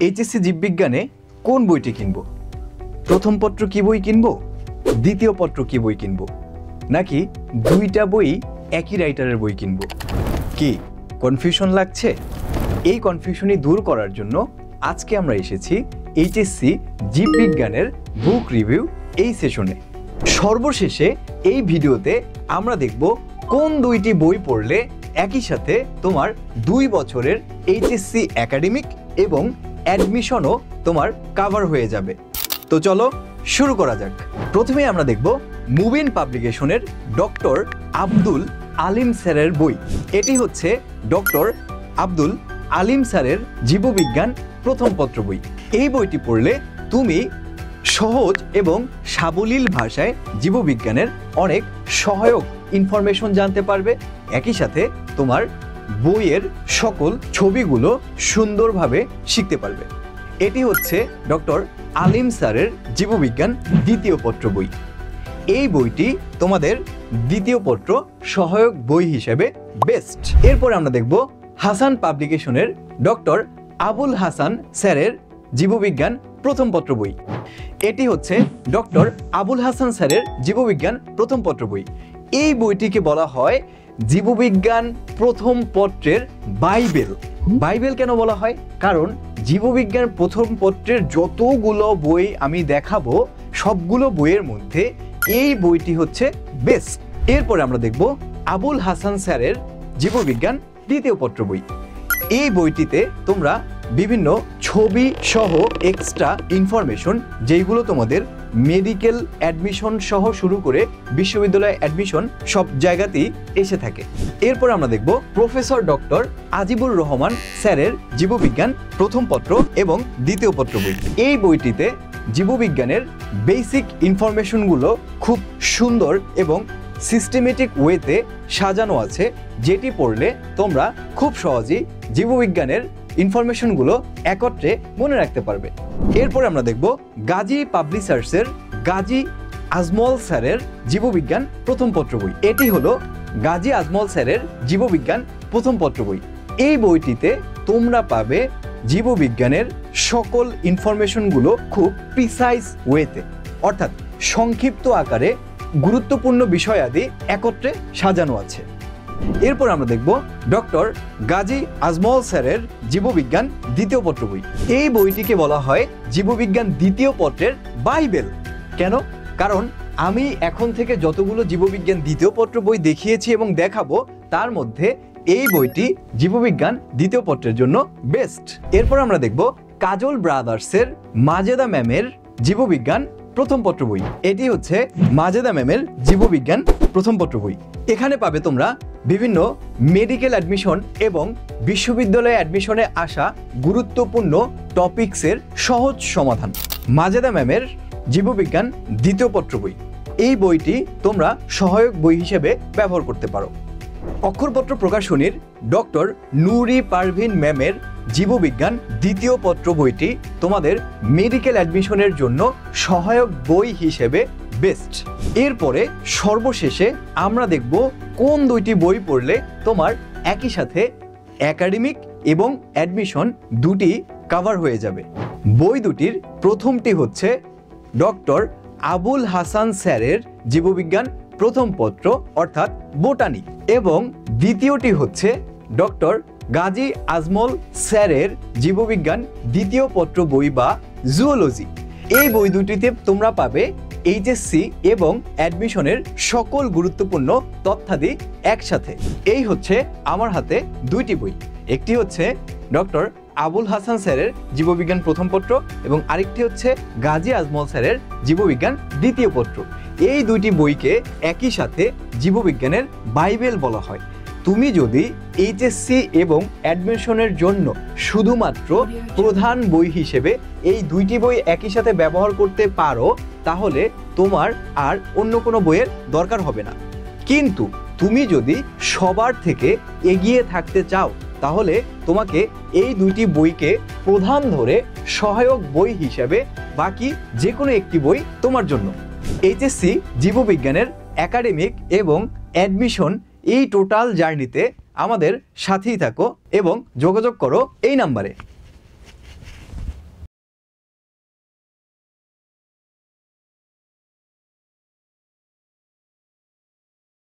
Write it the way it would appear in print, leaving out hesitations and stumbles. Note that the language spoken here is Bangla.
এইচএসসি জীববিজ্ঞানে কোন বইটি কিনব? প্রথম পত্র কি বই কিনব, দ্বিতীয় পত্র কি বই কিনব, নাকি দুইটা বই একই রাইটারের বই কিনব? কি কনফিউশন লাগছে? এই কনফিউশনই দূর করার জন্য আজকে আমরা এসেছি এইচএসসি জীববিজ্ঞানের বুক রিভিউ এই সেশনে। সর্বশেষে এই ভিডিওতে আমরা দেখব কোন দুইটি বই পড়লে একই সাথে তোমার 2 বছরের এইচএসসি একাডেমিক এবং অ্যাডমিশনও তোমার কভার হয়ে যাবে। তো চলো শুরু করা যাক। প্রথমে আমরা দেখব মুবিন পাবলিকেশনের ডক্টর আব্দুল আলিম স্যারের বই। এটি হচ্ছে ডক্টর আব্দুল আলিম স্যারের জীববিজ্ঞান প্রথম পত্র বই। এই বইটি পড়লে তুমি সহজ এবং সাবলীল ভাষায় জীববিজ্ঞানের অনেক সহায়ক ইনফরমেশন জানতে পারবে। একই সাথে তোমার বইয়ের সকল ছবিগুলো সুন্দরভাবে শিখতে পারবে। এটি হচ্ছে ডক্টর আলিম স্যারের জীববিজ্ঞান দ্বিতীয় পত্র বই। এই বইটি তোমাদের দ্বিতীয় পত্র সহায়ক বই হিসেবে বেস্ট। এরপর আমরা দেখব হাসান পাবলিকেশনের ডক্টর আবুল হাসান স্যারের জীববিজ্ঞান প্রথম পত্র বই। এটি হচ্ছে ডক্টর আবুল হাসান স্যারের জীববিজ্ঞান প্রথম পত্র বই। এই বইটিকে বলা হয় জীববিজ্ঞান প্রথম পত্রের বাইবেল। বাইবেল কেন বলা হয়? কারণ জীববিজ্ঞান প্রথম পত্রের যতগুলো বই আমি দেখাবো সবগুলো বইয়ের মধ্যে এই বইটি হচ্ছে বেস্ট। এরপরে আমরা দেখব আবুল হাসান স্যারের জীববিজ্ঞান দ্বিতীয় পত্র বই। এই বইটিতে তোমরা বিভিন্ন ছবি সহ এক্সট্রা ইনফরমেশন, যেইগুলো তোমাদের মেডিকেল অ্যাডমিশন সহ শুরু করে বিশ্ববিদ্যালয় অ্যাডমিশন সব জায়গাতেই এসে থাকে। এরপর আমরা দেখব প্রফেসর ডক্টর আজিবুর রহমান স্যারের জীববিজ্ঞান প্রথম পত্র এবং দ্বিতীয় পত্র বই। এই বইটিতে জীববিজ্ঞানের বেসিক ইনফরমেশনগুলো খুব সুন্দর এবং সিস্টেমেটিক ওয়েতে সাজানো আছে, যেটি পড়লে তোমরা খুব সহজেই জীববিজ্ঞানের ইনফরমেশনগুলো একত্রে মনে রাখতে পারবে। এরপর আমরা দেখব গাজী পাবলিশার্সের গাজী আজমল স্যারের জীববিজ্ঞান প্রথম পত্র বই। এটি হলো গাজী আজমল স্যারের জীববিজ্ঞান প্রথম পত্র বই। এই বইটিতে তোমরা পাবে জীববিজ্ঞানের সকল ইনফরমেশনগুলো খুব প্রিসাইজ ওয়েতে, অর্থাৎ সংক্ষিপ্ত আকারে গুরুত্বপূর্ণ বিষয়াদি একত্রে সাজানো আছে। এরপর আমরা দেখব ডক্টর গাজী আজমল স্যারের জীববিজ্ঞান দ্বিতীয় পত্র বই। এই বইটিকে বলা হয় জীববিজ্ঞান দ্বিতীয় পত্রের বাইবেল। কেন? কারণ আমি এখন থেকে যতগুলো জীববিজ্ঞান দ্বিতীয় পত্র বই দেখিয়েছি এবং দেখাবো তার মধ্যে এই বইটি জীববিজ্ঞান দ্বিতীয় পত্রের জন্য বেস্ট। এরপর আমরা দেখব কাজল ব্রাদার্সের মাজেদা ম্যামের জীববিজ্ঞান প্রথম পত্র বই। এটি হচ্ছে মাজেদা ম্যামের জীববিজ্ঞান প্রথম পত্র বই। এখানে পাবে তোমরা বিভিন্ন মেডিকেল অ্যাডমিশন এবং বিশ্ববিদ্যালয়ে অ্যাডমিশনে আসা গুরুত্বপূর্ণ টপিকসের সহজ সমাধান। মাজেদা ম্যামের জীববিজ্ঞান দ্বিতীয় পত্র বই। এই বইটি তোমরা সহায়ক বই হিসেবে ব্যবহার করতে পারো। অক্ষরপত্র প্রকাশনীর ডক্টর নুরি পারভিন ম্যামের জীববিজ্ঞান দ্বিতীয় পত্র বইটি তোমাদের মেডিকেল অ্যাডমিশনের জন্য সহায়ক বই হিসেবে বেস্ট। এরপরে সর্বশেষে আমরা দেখব কোন দুইটি বই পড়লে তোমার একই সাথে একাডেমিক এবং অ্যাডমিশন দুটি কভার হয়ে যাবে। বই দুটির প্রথমটি হচ্ছে ডক্টর আবুল হাসান স্যারের জীববিজ্ঞান প্রথম পত্র অর্থাৎ বোটানি, এবং দ্বিতীয়টি হচ্ছে ডক্টর গাজী আজমল স্যারের জীববিজ্ঞান দ্বিতীয় পত্র বই বা জুওলজি। এই বই দুটিতে তোমরা পাবে এইচএসসি এবং অ্যাডমিশনের সকল গুরুত্বপূর্ণ তথ্যাদি একসাথে। এই হচ্ছে আমার হাতে দুইটি বই। একটি হচ্ছে ডক্টর আবুল হাসান স্যারের জীববিজ্ঞান প্রথম পত্র এবং আরেকটি হচ্ছে গাজী আজমল স্যারের জীববিজ্ঞান দ্বিতীয় পত্র। এই দুইটি বইকে একই সাথে জীববিজ্ঞানের বাইবেল বলা হয়। তুমি যদি এইচএসসি এবং অ্যাডমিশনের জন্য শুধুমাত্র প্রধান বই হিসেবে এই দুইটি বই একই সাথে ব্যবহার করতে পারো তাহলে তোমার আর অন্য কোনো বইয়ের দরকার হবে না। কিন্তু তুমি যদি সবার থেকে এগিয়ে থাকতে চাও তাহলে তোমাকে এই দুইটি বইকে প্রধান ধরে সহায়ক বই হিসেবে বাকি যে কোনো একটি বই তোমার জন্য। এইচএসসি জীববিজ্ঞানের একাডেমিক এবং অ্যাডমিশন এই টোটাল জার্নিতে আমাদের সাথেই থাকো এবং যোগাযোগ করো এই নাম্বারে।